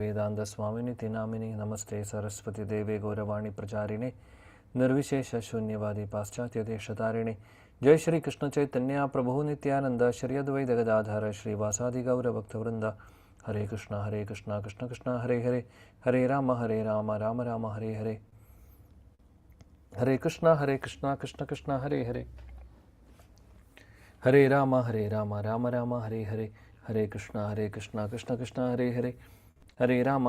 वेदांत स्वामिनि तिनामिनि नमस्ते सरस्वती देवे गौरवाणी प्रचारिणे निर्विशेष शून्यवादी पाश्चात्य देशतारिणे जय श्री कृष्ण चैतन्य प्रभु नित्यानंद श्री अद्वैत गदाधर श्रीवासादि गौर भक्तवृंद हरे कृष्ण कृष्ण कृष्ण हरे हरे हरे राम राम राम हरे हरे हरे कृष्ण कृष्ण कृष्ण हरे हरे हरे राम राम राम हरे हरे हरे कृष्ण कृष्ण कृष्ण हरे हरे हरे राम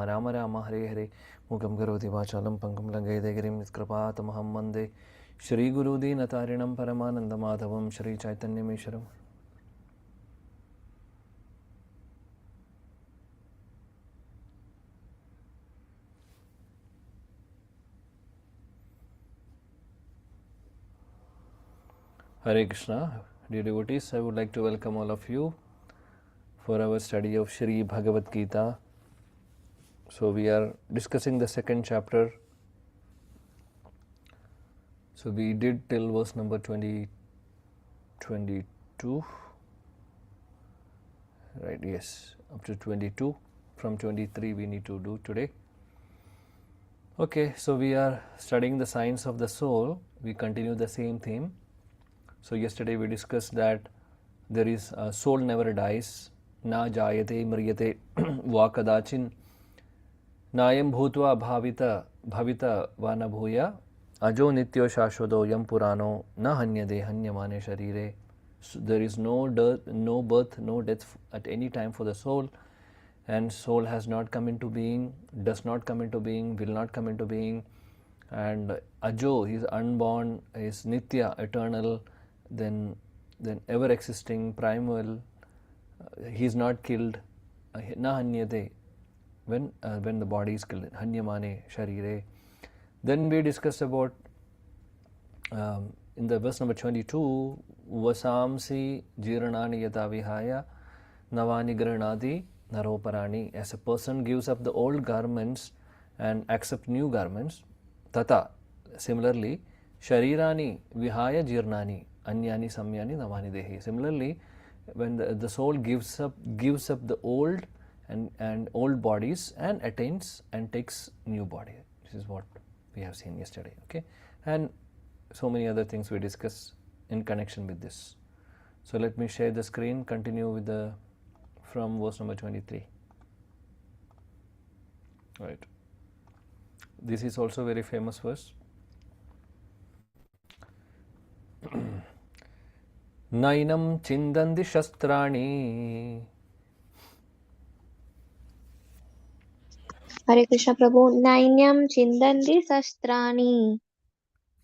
राम राम हरे हरे मुखं करोति वाचालं पंकुं लङ्घयते गिरिं यत्कृपातमहं वन्दे श्रीगुरुदीनतारिणं परमानन्दमाधवं श्रीचैतन्यमीश्वरम्। Hare Krishna, dear devotees, I would like to welcome all of you for our study of Shri Bhagavad Gita. So we are discussing the second chapter. So we did till verse number 22, right? Yes, up to 22. From 23 we need to do today. Okay, so we are studying the science of the soul. We continue the same theme. So yesterday we discussed that there is a soul never dies. Na jayate mriyate vakadachin nayam bhutva bhavita vana bhuya ajo nityo shashwado yam purano na hanyade hanyamane sharire. So there is no birth, no death at any time for the soul, and soul has not come into being, does not come into being, will not come into being, and ajo, he is unborn, is nitya, eternal, then ever existing, primal. He is not killed. Na hanyate, when the body is killed, hanyamane sharire. Then we discussed about in the verse number 22, vasamsi jiranani yata vihaya navani granadi naroparani. As a person gives up the old garments and accept new garments, tata, similarly, sharirani vihaya jirnani anyani samyani navani dehi. Similarly, when the soul gives up the old and old bodies and attains and takes new body. This is what we have seen yesterday. Okay, and so many other things we discuss in connection with this. So let me share the screen. Continue with the from verse number 23. Right. This is also very famous verse. Nainam chindandi shastrani. Hare Krishna Prabhu. Nainyam chindandi sastrani.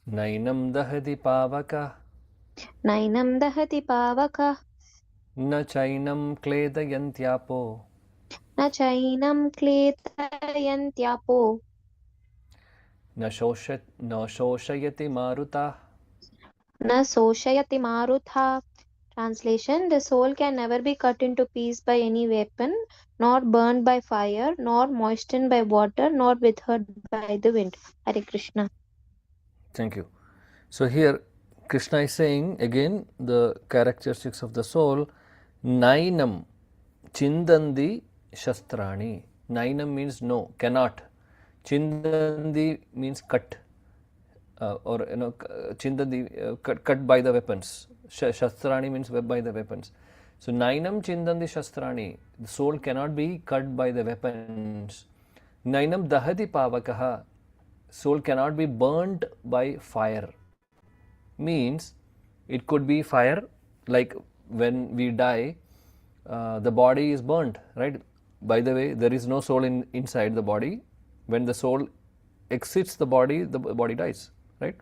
Nainam dahati pavaka. Nainam dahati pavaka. Na chainam kledayantyapo. Na chainam kletayantyapo. Na shoshayati maruta. Na soshayati marutha. Translation: the soul can never be cut into pieces by any weapon, nor burned by fire, nor moistened by water, nor withered by the wind. Hare Krishna. Thank you. So here Krishna is saying again the characteristics of the soul. Nainam chindandi shastrani. Nainam means no, cannot. Chindandi means cut, or chindandi cut by the weapons. Shastrani means by the weapons. So nainam chindandi shastrani. The soul cannot be cut by the weapons. Nainam dahati pavakaha. Soul cannot be burnt by fire. Means it could be fire, like when we die, the body is burnt, right? By the way, there is no soul inside the body. When the soul exits the body dies, right?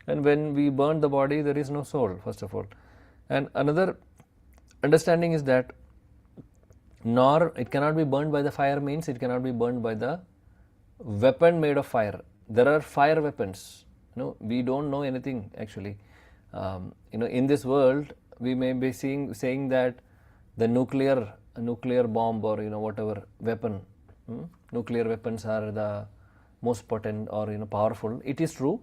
And when we burn the body, there is no soul, first of all. And another understanding is that nor it cannot be burned by the fire means it cannot be burned by the weapon made of fire. There are fire weapons. We don't know anything actually. In this world, we may be saying that the nuclear bomb or whatever weapon, nuclear weapons are the most potent or powerful. It is true,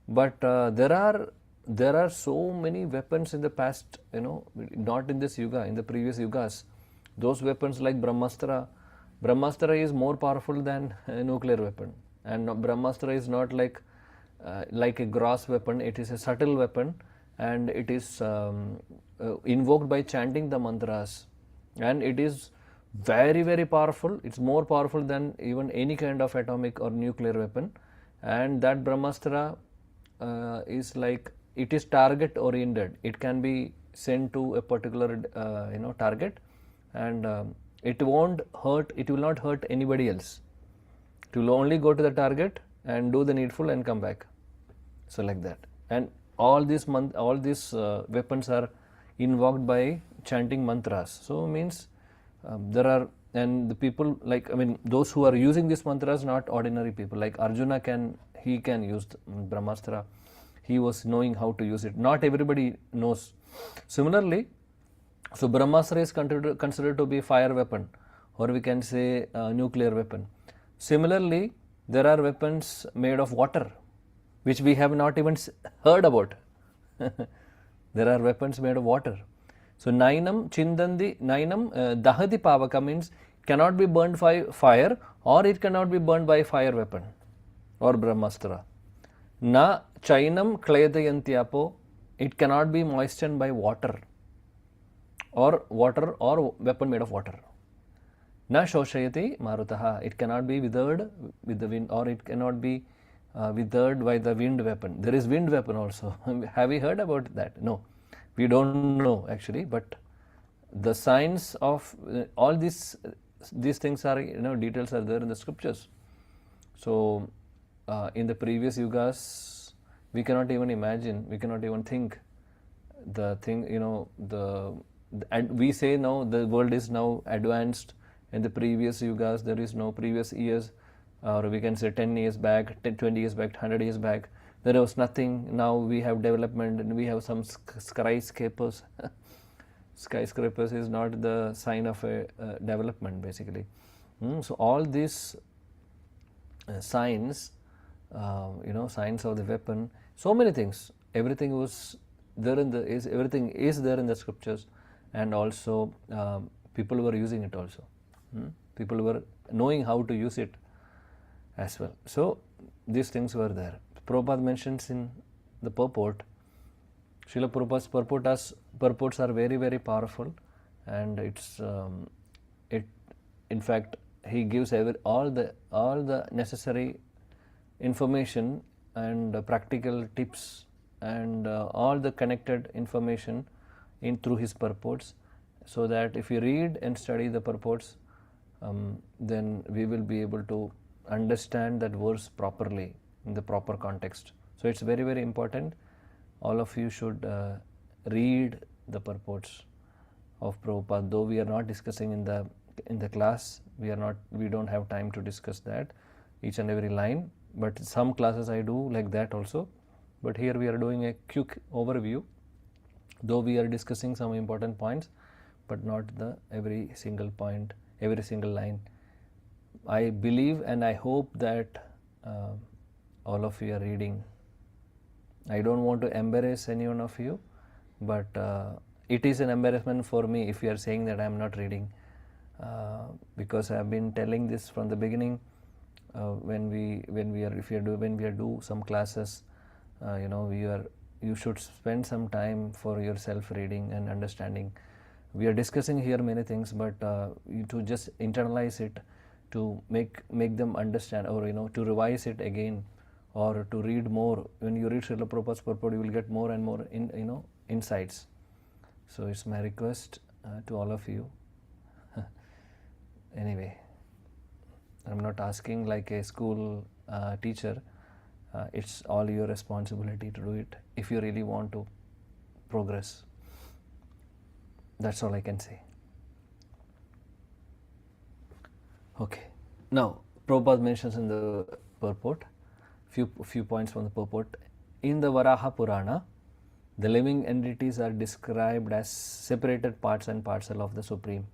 but there are so many weapons in the past. Not in this yuga, in the previous yugas. Those weapons like Brahmastra Brahmastra is more powerful than a nuclear weapon, and Brahmastra is not like a gross weapon. It is a subtle weapon, and it is invoked by chanting the mantras, and it is very, very powerful. It's more powerful than even any kind of atomic or nuclear weapon. And that Brahmastra is like, it is target oriented. It can be sent to a particular target, and it won't hurt. It will not hurt anybody else. It will only go to the target and do the needful and come back. So like that. And all these weapons are invoked by chanting mantras. So means there are, and the people, like, I mean, those who are using these mantras, not ordinary people. Like Arjuna can use Brahmastra. He was knowing how to use it. Not everybody knows. Similarly, so Brahmastra is considered to be fire weapon, or we can say nuclear weapon. Similarly, there are weapons made of water, which we have not even heard about. There are weapons made of water. So Nainam Chindandi, Nainam Dahati Pavaka means cannot be burned by fire, or it cannot be burned by fire weapon or Brahmastra. Na Chainam Klayadayantiapo, it cannot be moistened by water or weapon made of water. Na Shoshayati Marutaha, it cannot be withered with the wind, or it cannot be withered by the wind weapon. There is wind weapon also. Have we heard about that? No, we don't know actually, but the science of all these things are, details are there in the scriptures. So in the previous yugas, we cannot even imagine, we cannot even think the thing, and we say now the world is now advanced. In the previous yugas, there is no previous years, or we can say 10 years back, 20 years back, 100 years back, there was nothing. Now we have development and we have some skyscrapers. Skyscrapers is not the sign of a development basically. So all these signs, signs of the weapon, so many things, everything was there everything is there in the scriptures, and also people were using it also. People were knowing how to use it as well. So these things were there. Prabhupada mentions in the purport, Srila Prabhupada's purports are very, very powerful, and in fact he gives all the necessary information and practical tips and all the connected information through his purports, so that if we read and study the purports, then we will be able to understand that verse properly in the proper context. So it's very, very important. All of you should read the purports of Prabhupada. Though we are not discussing in the class, we don't have time to discuss that each and every line. But some classes I do like that also. But here we are doing a quick overview. Though we are discussing some important points, but not every single point, every single line. I believe and I hope that all of you are reading. I don't want to embarrass any one of you, but it is an embarrassment for me if you are saying that I am not reading, because I have been telling this from the beginning. When we do some classes, you should spend some time for yourself reading and understanding. We are discussing here many things, but to just internalize it, to make them understand, or to revise it again, or to read more. When you read Srila Prabhupada's purport, you will get more and more insights. So it's my request to all of you. Anyway, I'm not asking like a school teacher. It's all your responsibility to do it if you really want to progress. That's all I can say. Okay. Now, Prabhupada mentions in the purport, few points from the purport. In the Varaha Purana, the living entities are described as separated parts and parcel of the Supreme.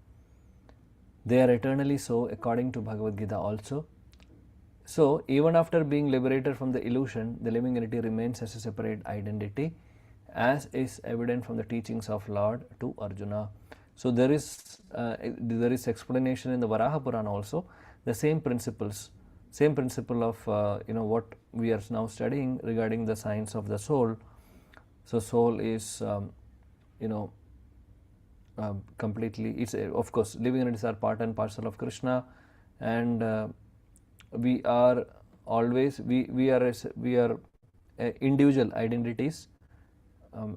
They are eternally so according to Bhagavad Gita also. So, even after being liberated from the illusion, the living entity remains as a separate identity, as is evident from the teachings of Lord to Arjuna. So there is explanation in the Varaha Purana also, the same principles, same principle of what we are now studying regarding the science of the soul. So soul is completely, it's of course living entities are part and parcel of Krishna, and we are always we are individual identities,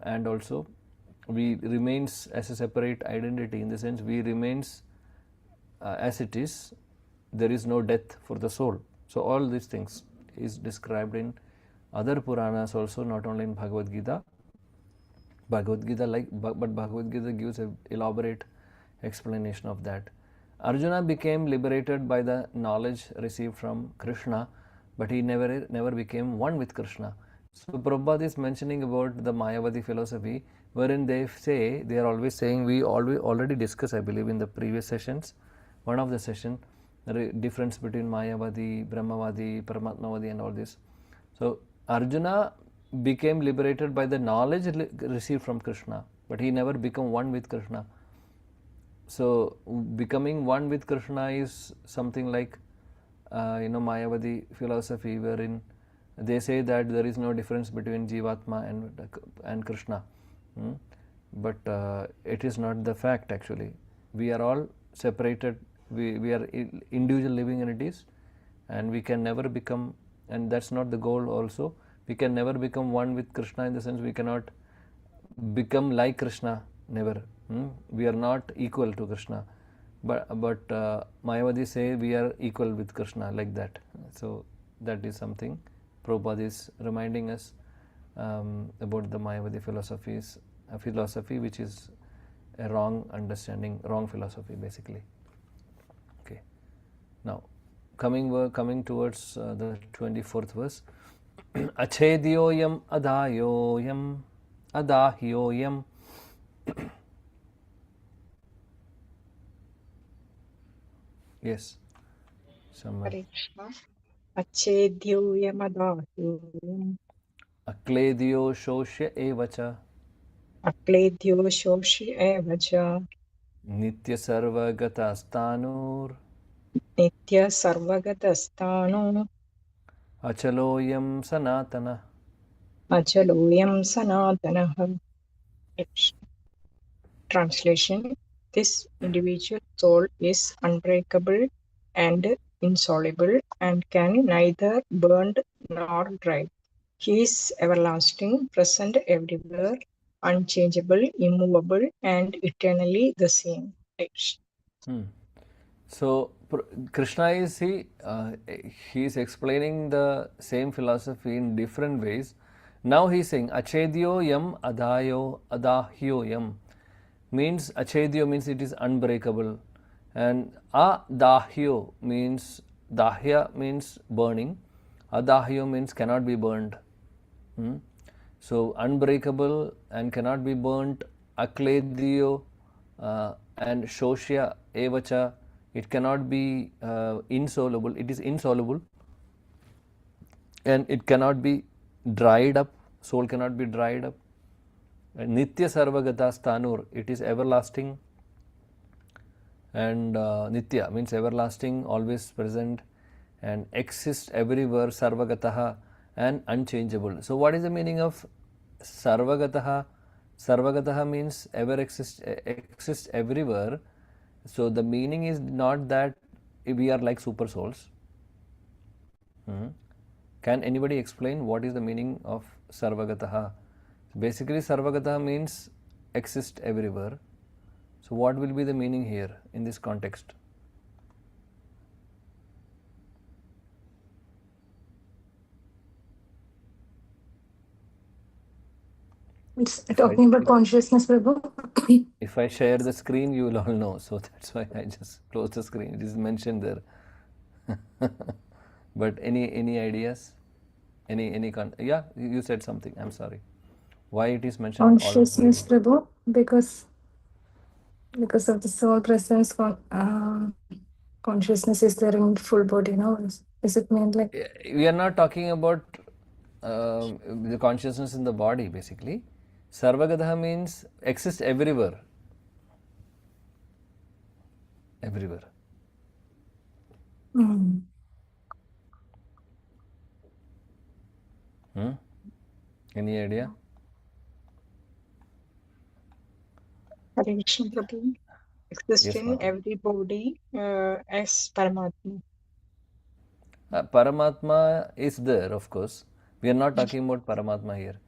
and also we remains as a separate identity, in the sense we remains as it is. There is no death for the soul. So all these things is described in other Puranas also, not only in Bhagavad Gita. But Bhagavad Gita gives an elaborate explanation of that. Arjuna became liberated by the knowledge received from Krishna, but he never became one with Krishna. So Prabhupada is mentioning about the Mayavadi philosophy, wherein they say, they are always saying, we already discussed, I believe, in the previous sessions, one of the session, the difference between Mayavadi, Brahmavadi, Paramatmavadi and all this. So Arjuna became liberated by the knowledge received from Krishna, but he never became one with Krishna. So becoming one with Krishna is something like Mayavadi philosophy, wherein they say that there is no difference between Jivatma and Krishna. But it is not the fact actually. We are all separated, we are individual living entities, and we can never become, and that's not the goal also, we can never become one with Krishna, in the sense we cannot become like Krishna, never. We are not equal to Krishna, but Mayavadi say we are equal with Krishna, like that. So that is something Prabhupada is reminding us about the Mayavadi philosophies, a philosophy which is a wrong understanding, wrong philosophy basically. Okay. Now coming towards the 24th verse. Achedyoyam adayoyam adahyoyam. Yes, someone. Hare Krishna. Achedyoyamadahyam Akledyo shoshya evacha akledyo shoshi evacha nitya sarvagata stanur nitya sarvagatastano achaloyam sanatana. achaloyam sanatanaha. Translation: This individual soul is unbreakable and insoluble and can neither burn nor dry. He is everlasting, present everywhere, unchangeable, immovable, and eternally the same. So Krishna is he is explaining the same philosophy in different ways. Now he is saying achedyo yam adahyo yam, means achedyo means it is unbreakable, and adahyo means, dahya means burning, adahyo means cannot be burned. So unbreakable and cannot be burnt, akledyo and shoshya evacha, it cannot be insoluble, it is insoluble, and it cannot be dried up, soul cannot be dried up. And nitya sarvagata stanur, it is everlasting, and nitya means everlasting, always present, and exists everywhere, sarvagataha, and unchangeable. So what is the meaning of sarvagataha? Sarvagataha means ever exists everywhere. So the meaning is not that we are like super souls. Can anybody explain what is the meaning of sarvagataha? Basically sarvagataha means exist everywhere. So what will be the meaning here in this context? It's talking about consciousness, Prabhu. If I share the screen, you will all know. So that's why I just close the screen. It is mentioned there. But any ideas? Yeah, you said something. I'm sorry. Why it is mentioned? Consciousness, Prabhu, because of the soul presence, consciousness is there in full body. No, is it meant like? We are not talking about the consciousness in the body. Basically, sarvagataha means exists everywhere. everywhere. Any idea? Hare Krishna Prabhu. Exist Yes, in Mata. every body as Paramatma. Paramatma is there, of course. We are not talking about Paramatma here.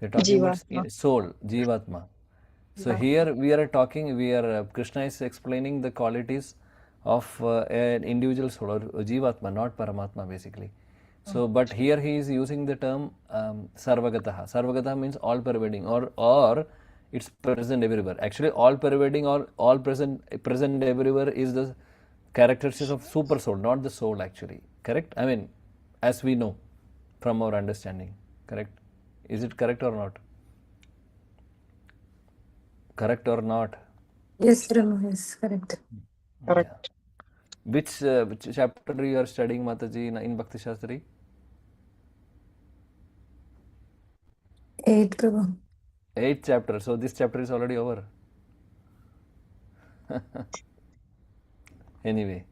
We are talking about Jivatma. soul, Jivatma. So Yeah. here Krishna is explaining the qualities of an individual soul or Jivatma, not Paramatma basically. So, but here he is using the term Sarvagataha. Sarvagataha means all pervading or it's present everywhere. Actually, all pervading or all present everywhere is the characteristics of super soul, not the soul actually. Correct? I mean, as we know from our understanding. Correct? Is it correct or not? Correct or not? Yes, Rama, yes, correct. Correct. Yeah. Which chapter you are studying, Mataji, in Bhakti Shastri? 8, Prabhu. 8th chapter. So this chapter is already over. Anyway.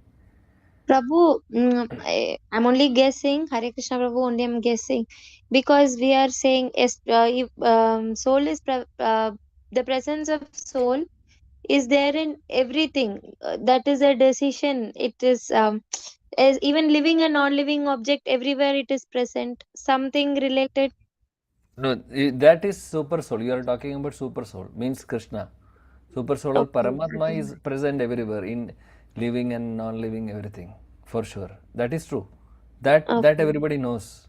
Prabhu, I'm only guessing. Hare Krishna Prabhu, only I'm guessing. Because we are saying if soul is, the presence of soul is there in everything. That is a decision. It is, as even living and non-living object, everywhere it is present. Something related. No, that is super soul. You are talking about super soul, means Krishna. Super soul or Okay. Paramatma is present everywhere in living and non-living everything, for sure. That is true. That Okay. everybody knows.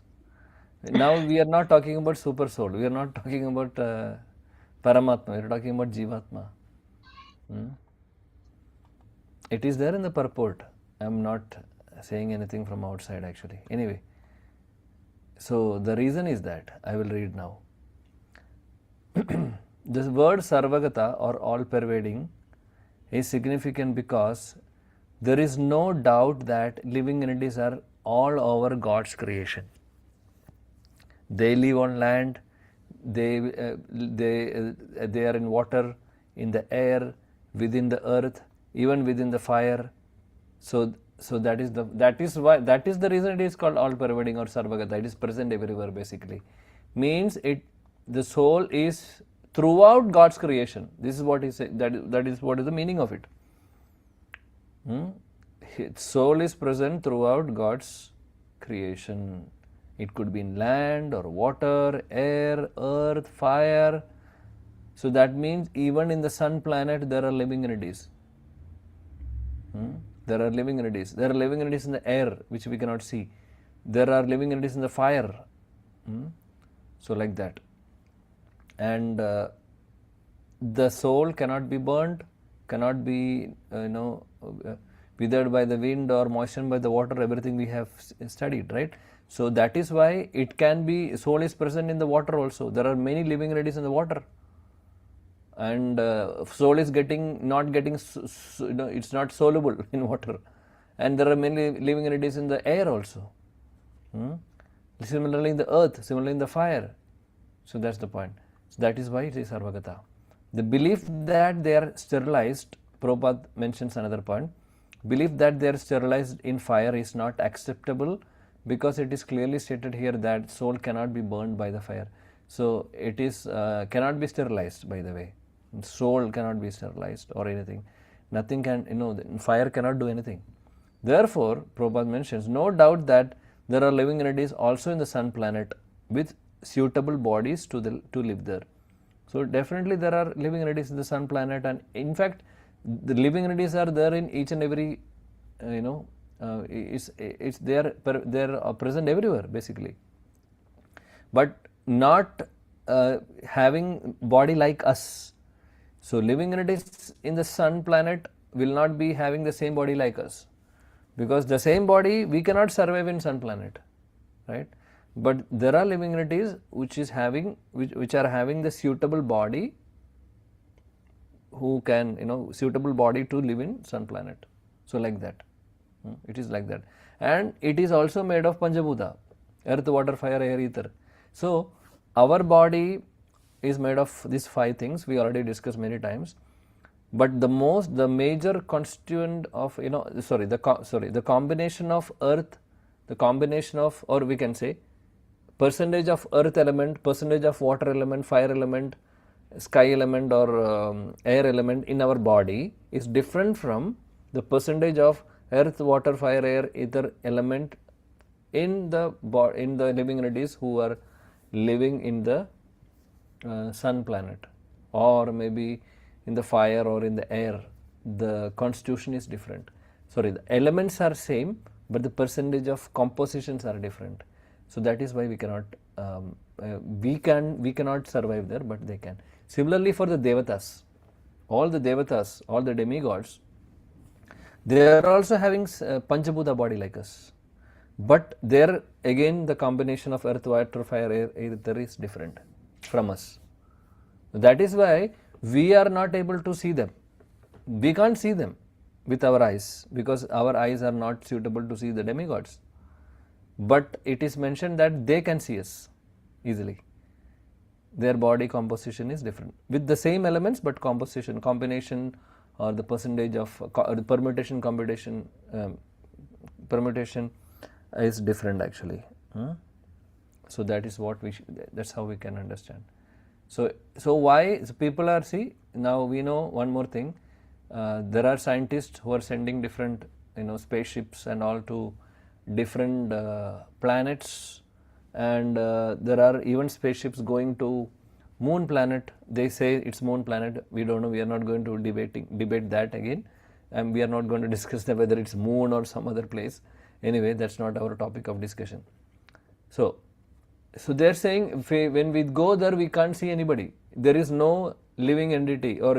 Now we are not talking about super soul. We are not talking about Paramatma. We are talking about Jivatma. Hmm? It is there in the purport. I am not saying anything from outside actually. Anyway, so the reason is that I will read now. This word Sarvagata or all pervading is significant because there is no doubt that living entities are all over God's creation. They live on land, they are in water, in the air, within the earth, even within the fire. So that is the reason it is called all pervading or Sarvagata. It is present everywhere basically. Means the soul is throughout God's creation. This is what he said. That is what is the meaning of it. Soul is present throughout God's creation. It could be in land or water, air, earth, fire. So that means even in the sun planet there are living entities. There are living entities. There are living entities in the air which we cannot see. There are living entities in the fire. So like that. And the soul cannot be burnt, cannot be withered by the wind or moistened by the water. Everything we have studied, right? So that is why it can be, soul is present in the water also. There are many living entities in the water, and soul is not getting it's not soluble in water, and there are many living entities in the air also. Similarly in the earth, similarly in the fire. So that's the point. So that is why it is Sarvagata. The belief that they are sterilized, Prabhupada mentions another point. Belief that they are sterilized in fire is not acceptable because it is clearly stated here that soul cannot be burned by the fire. So it is cannot be sterilized, by the way. Soul cannot be sterilized or anything. Nothing can, fire cannot do anything. Therefore, Prabhupada mentions, no doubt that there are living entities also in the sun planet with suitable bodies to live there. So definitely there are living entities in the sun planet, and in fact the living entities are there in each and every they are present everywhere basically, but not having body like us. So living entities in the sun planet will not be having the same body like us, because the same body we cannot survive in sun planet, right? But there are living entities which are having the suitable body, who can suitable body to live in sun planet. So like that, it is like that, and it is also made of Panchabhuta: earth, water, fire, air, ether. So our body is made of these 5 things we already discussed many times. But the major constituent of, the combination of earth, the combination of, or we can say, percentage of earth element, percentage of water element, fire element, sky element, or air element in our body is different from the percentage of earth, water, fire, air, ether element in the living entities who are living in the sun planet, or maybe in the fire or in the air. The constitution is different. Sorry, the elements are same, but the percentage of compositions are different. So that is why we cannot we cannot survive there, but they can. Similarly for the devatas, all the demigods, they are also having Panchabhuta body like us, but there again the combination of earth, water, fire, air, ether is different from us. That is why we are not able to see them. We can't see them with our eyes because our eyes are not suitable to see the demigods. But it is mentioned that they can see us easily. Their body composition is different with the same elements, but combination, or the percentage of the permutation is different actually. So that is what that's how we can understand. So why people are, now we know one more thing. There are scientists who are sending different spaceships and all to different planets, and there are even spaceships going to moon planet. They say it's moon planet. We don't know. We are not going to debate that again, and we are not going to discuss whether it's moon or some other place. Anyway, that's not our topic of discussion. So they are saying when we go there, we can't see anybody. There is no living entity, or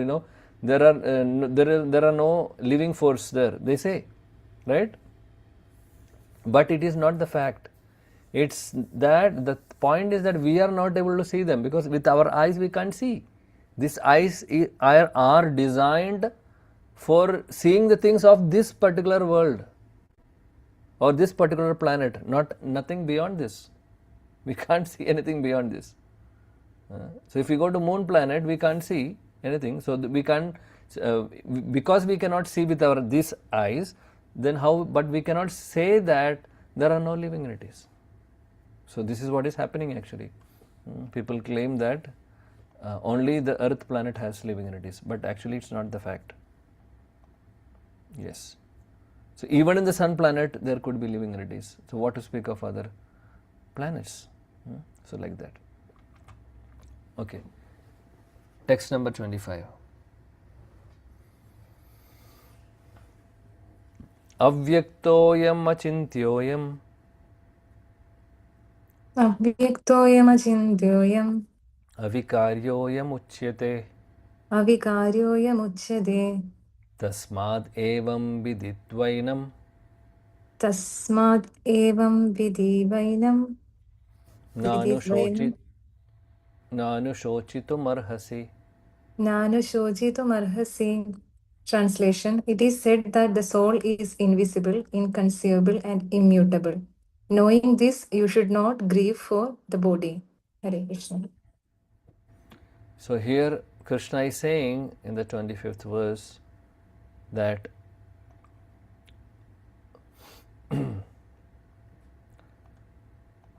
there are no living force there. They say, right? But it is not the fact. It's that the point is that we are not able to see them because with our eyes we can't see. These eyes are designed for seeing the things of this particular world or this particular planet, nothing beyond this. We can't see anything beyond this. So if we go to moon planet, we can't see anything. So we can't, because we cannot see with these eyes, then how? But we cannot say that there are no living entities. So this is what is happening actually. People claim that only the Earth planet has living entities, but actually it's not the fact. Yes. So even in the sun planet there could be living entities. So what to speak of other planets? So like that. Okay. Text number 25. Avyaktoyam achintyoyam Avyaktoyamachintyoyam avikaryoyam uchyate avikaryoyamuchyate tasmad evam viditvainam tasmat evam vidivainam viditvainam nanushochitumarhasi. nanushojitumarhasi. Translation: It is said that the soul is invisible, inconceivable, and immutable. Knowing this, you should not grieve for the body. Hare Krishna. So here Krishna is saying in the 25th verse that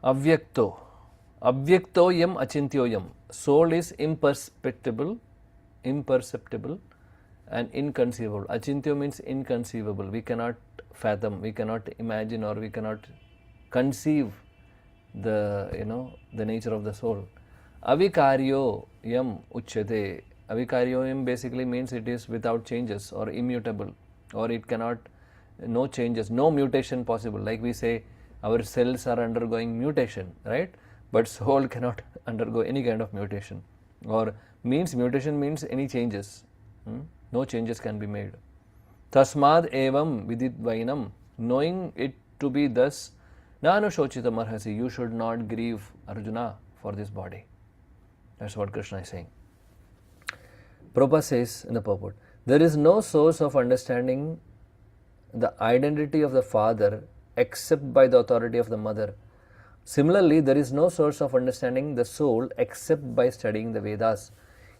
avyaktoyam achintyoyam. Soul is imperceptible, and inconceivable. Achintyo means inconceivable. We cannot fathom, we cannot imagine, or we cannot conceive the nature of the soul. Avikaryo yam uchyate. Avikaryo yam basically means it is without changes or immutable, or it cannot, no changes, no mutation possible. Like we say, our cells are undergoing mutation, right? But soul cannot undergo any kind of mutation, or mutation means any changes. No changes can be made. Tasmad evam viditvainam. Knowing it to be thus, nanushochitamarhasi. You should not grieve, Arjuna, for this body. That's what Krishna is saying. Prabhupada says in the purport, there is no source of understanding the identity of the father except by the authority of the mother. Similarly, there is no source of understanding the soul except by studying the Vedas.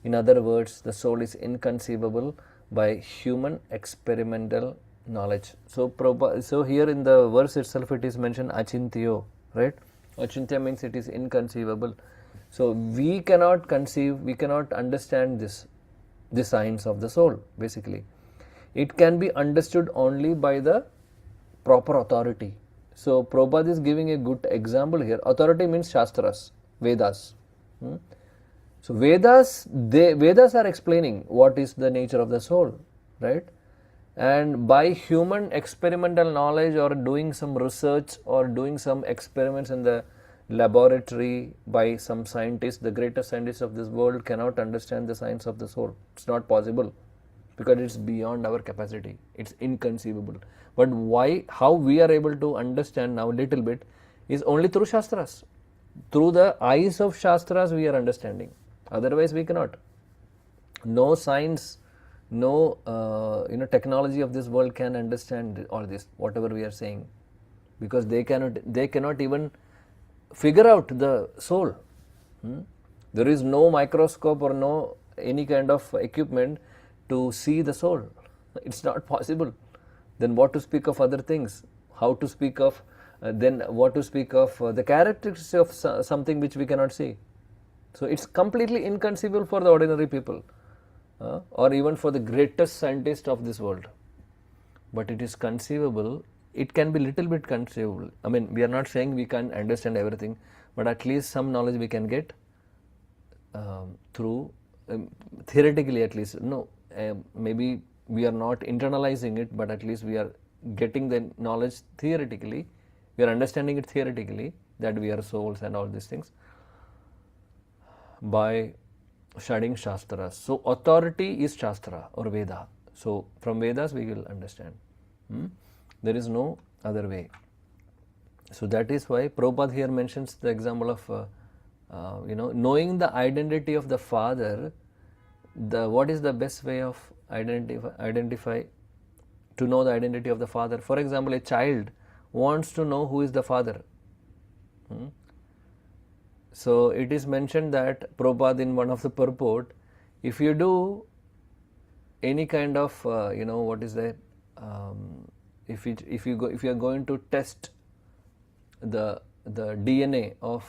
In other words, the soul is inconceivable by human experimental knowledge. So here in the verse itself it is mentioned achintyo, right? Achintya means it is inconceivable. So we cannot conceive, we cannot understand the science of the soul basically. It can be understood only by the proper authority. So Prabhupada is giving a good example here. Authority means Shastras, Vedas. So Vedas are explaining what is the nature of the soul, right? And by human experimental knowledge or doing some research or doing some experiments in the laboratory by some scientists, the greatest scientists of this world cannot understand the science of the soul. It's not possible because it's beyond our capacity. It's inconceivable. But how we are able to understand now a little bit is only through Shastras. Through the eyes of Shastras we are understanding. Otherwise we cannot. No science, no technology of this world can understand all this, whatever we are saying, because they cannot even figure out the soul. There is no microscope or no any kind of equipment to see the soul. It's not possible. Then what to speak of other things? How to speak of then what to speak of the characteristics of something which we cannot see? So it's completely inconceivable for the ordinary people, or even for the greatest scientist of this world. But it is conceivable. It can be little bit conceivable. I mean, we are not saying we can understand everything, but at least some knowledge we can get through theoretically at least. No, maybe we are not internalizing it, but at least we are getting the knowledge theoretically. We are understanding it theoretically that we are souls and all these things by studying Shastras. So authority is Shastra or Veda. So from Vedas we will understand. There is no other way. So that is why Prabhupada here mentions the example of knowing the identity of the father. What is the best way of identify to know the identity of the father? For example, a child wants to know who is the father. So it is mentioned that Prabhupada in one of the purport, if you do any kind of what is that? If you are going to test the DNA of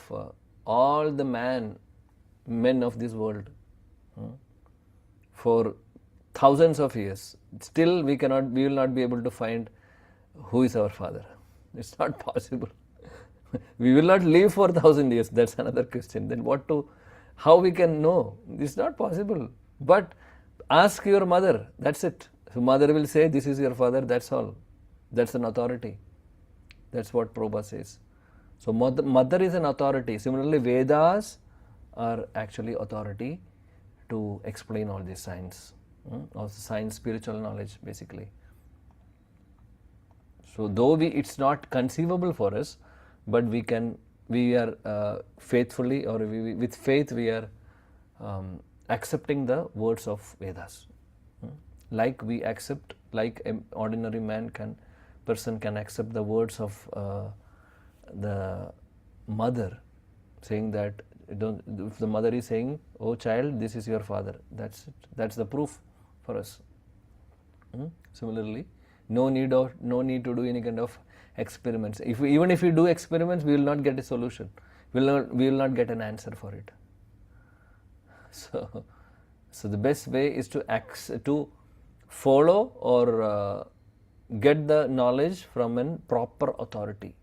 all the men of this world for thousands of years, still we will not be able to find who is our father. It's not possible. We will not live for 1,000 years. That's another question. Then how we can know? It's not possible. But ask your mother. That's it. So mother will say, this is your father. That's all. That's an authority. That's what Prabhupada says. So mother is an authority. Similarly, Vedas are actually authority to explain all this science. Or science, spiritual knowledge basically. So though it's not conceivable for us, but we are faithfully or with faith we are accepting the words of Vedas. Like we accept, like an ordinary person can accept the words of the mother, saying that if the mother is saying, "Oh child, this is your father," that's it. That's the proof for us. Similarly, no need to do any kind of experiments. Even if we do experiments, we will not get a solution. We will not get an answer for it. So the best way is to follow or get the knowledge from a proper authority.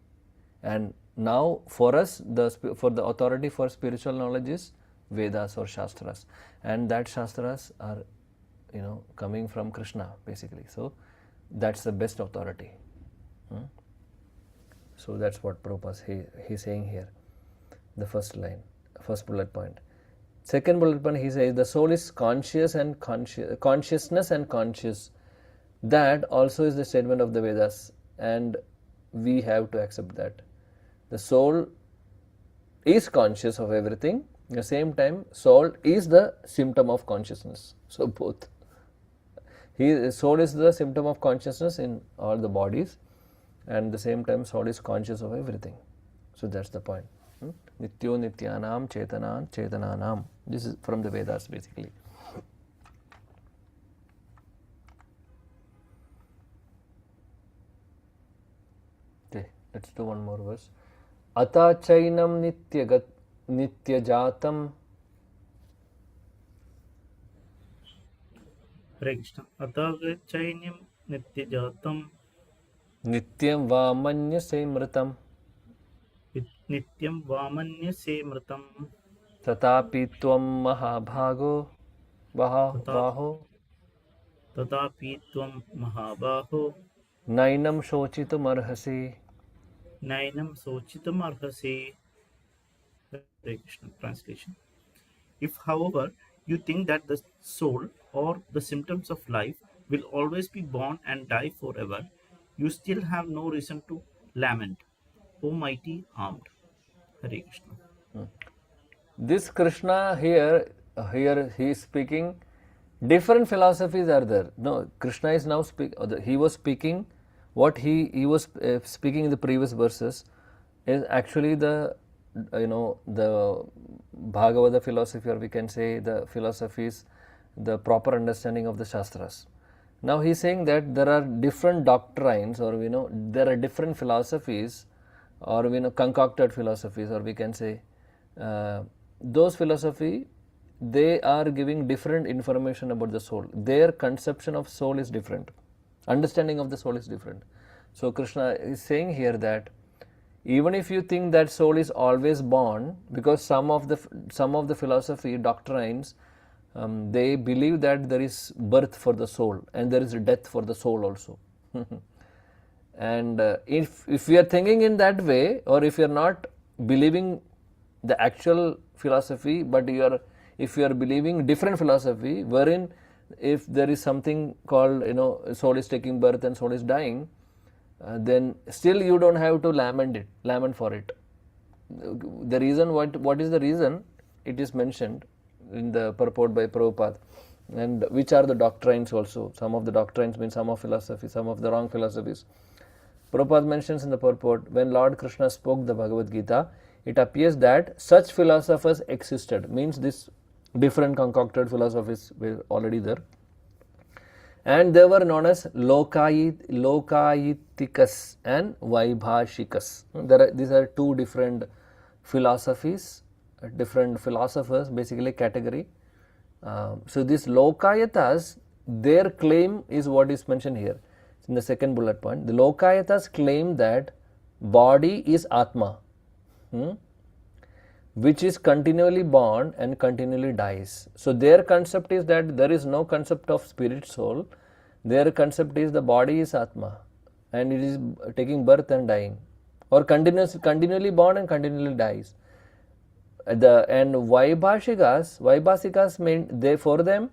And now for us, for the authority for spiritual knowledge is Vedas or Shastras, and that Shastras are coming from Krishna basically. So that's the best authority. So that's what Prabhupada he's saying here. The first bullet point. Second bullet point, he says the soul is consciousness and conscious. That also is the statement of the Vedas, and we have to accept that. The soul is conscious of everything. At the same time, soul is the symptom of consciousness. So both. Soul is the symptom of consciousness in all the bodies, and at the same time soul is conscious of everything. So that's the point. Nityo nityanam chetanam chetananam. This is from the Vedas basically. Let's do one more verse. Ata chainam nityajatam Hare Krishna. Atha chainyam nityajatam nityam va manyase mritam nityam vamanyase mritam tatapi tvam mahabhago baho tatapi tvam mahabaho nainam shochitum arhasi. nainam sochitam arhase. Hare Krishna. Translation. If, however, you think that the soul or the symptoms of life will always be born and die forever, you still have no reason to lament, O mighty armed. Hare Krishna. This Krishna here he is speaking. Different philosophies are there. No, Krishna is now he was speaking what he was speaking in the previous verses is actually the the Bhagavad philosophy, or we can say the philosophies, the proper understanding of the Shastras. Now he is saying that there are different doctrines, or there are different philosophies, or concocted philosophies, or we can say those philosophy, they are giving different information about the soul. Their conception of soul is different. Understanding of the soul is different. So Krishna is saying here that even if you think that soul is always born, because some of the philosophy doctrines, they believe that there is birth for the soul and there is death for the soul also. And if we are thinking in that way, or if you are not believing the actual philosophy, but if you are believing different philosophy, wherein if there is something called soul is taking birth and soul is dying, then still you don't have to lament for it. The reason, what is the reason? It is mentioned in the purport by Prabhupada, and which are the doctrines also. Some of the doctrines mean some of philosophy, some of the wrong philosophies. Prabhupada mentions in the purport, when Lord Krishna spoke the Bhagavad Gita, it appears that such philosophers existed, means this different concocted philosophies were already there, and they were known as Lokayitikas and Vaibhashikas. These are two different philosophies, different philosophers, basically category. So these Lokayatas, their claim is what is mentioned here in the second bullet point. The Lokayatas claim that body is Atma, which is continually born and continually dies. So their concept is that there is no concept of spirit soul. Their concept is the body is Atma and it is taking birth and dying, or continually born and continually dies. And Vaibhasikas mean, for them,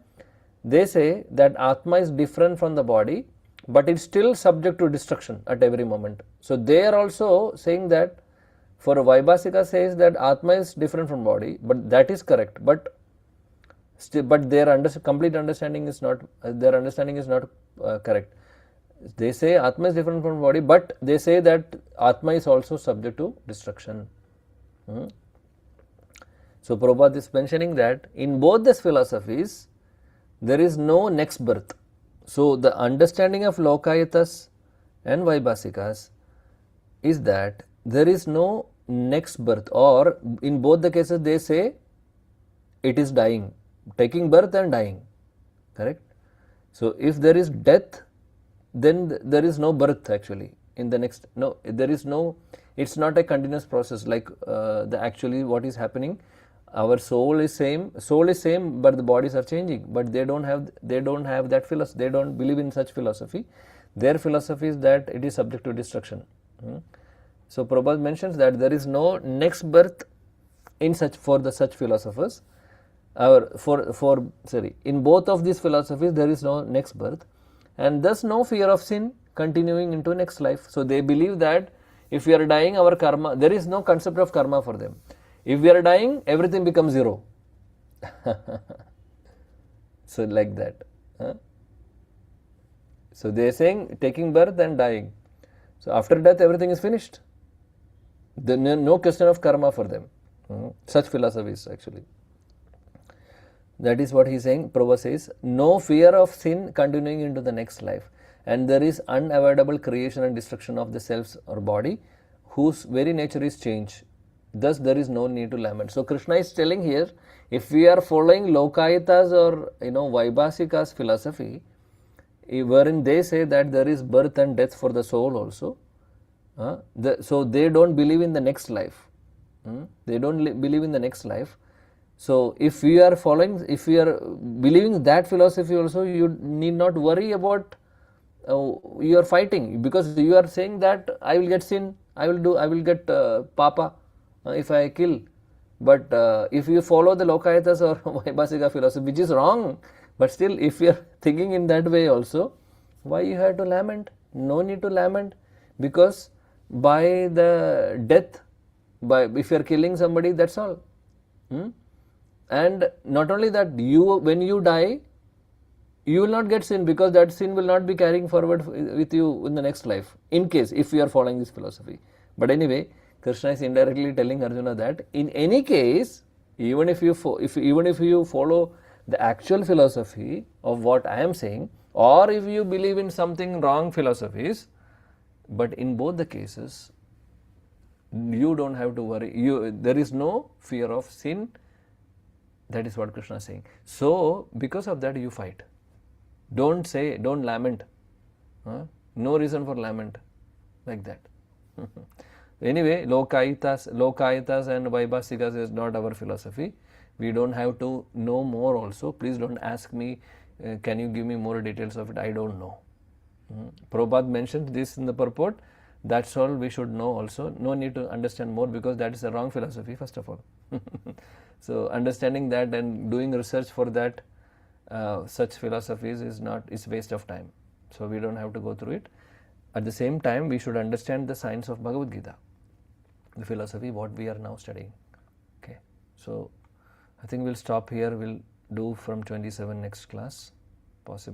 they say that Atma is different from the body, but it's still subject to destruction at every moment. So they are also saying that, for Vaibhasika says that Atma is different from body, but that is correct. But their complete understanding is not. Their understanding is not correct. They say Atma is different from body, but they say that Atma is also subject to destruction. So Prabhupada is mentioning that in both these philosophies, there is no next birth. So the understanding of Lokayatas and Vaibhasikas is that there is no next birth, or in both the cases they say it is dying, taking birth and dying, correct? So if there is death, then there is no birth actually in the next, no, there is no, it's not a continuous process like actually what is happening. Our soul is same, but the bodies are changing, but they don't have that philosophy. They don't believe in such philosophy. Their philosophy is that it is subject to destruction. So Prabhupada mentions that there is no next birth in such philosophers. In both of these philosophies there is no next birth, and thus no fear of sin continuing into next life. So they believe that if we are dying, our karma, there is no concept of karma for them. If we are dying, everything becomes zero. So like that. So they are saying taking birth and dying. So after death, everything is finished. There is no question of karma for them. Such philosophies actually. That is what he is saying. Prabhupada says, no fear of sin continuing into the next life, and there is unavoidable creation and destruction of the selves or body, whose very nature is change. Thus, there is no need to lament. So, Krishna is telling here, if we are following Lokayitas or Vaibhasika's philosophy, wherein they say that there is birth and death for the soul also, so they don't believe in the next life. They don't believe in the next life. So, if we are believing that philosophy also, you need not worry about you are fighting, because you are saying that I will get sin, I will get papa if I kill. But if you follow the Lokayitas or Vaibhasika philosophy, which is wrong, but still if you are thinking in that way also, why you have to lament? No need to lament, because by the death, if you are killing somebody, that's all. And not only that, when you die, you will not get sin, because that sin will not be carrying forward with you in the next life, in case if you are following this philosophy. But anyway, Krishna is indirectly telling Arjuna that in any case, even if you follow the actual philosophy of what I am saying, or if you believe in something wrong philosophies, but in both the cases, you don't have to worry. There is no fear of sin. That is what Krishna is saying. So, because of that, you fight. Don't lament. No reason for lament like that. Anyway, Lokayitas and Vaibhasikas is not our philosophy. We don't have to know more also. Please don't ask me, can you give me more details of it? I don't know. Prabhupada mentioned this in the purport. That's all we should know also. No need to understand more, because that is a wrong philosophy first of all. So, understanding that and doing research for that, such philosophies is waste of time. So, we don't have to go through it. At the same time, we should understand the science of Bhagavad Gita, the philosophy what we are now studying. Okay. So, I think we'll stop here. We'll do from 27 next class, possibly.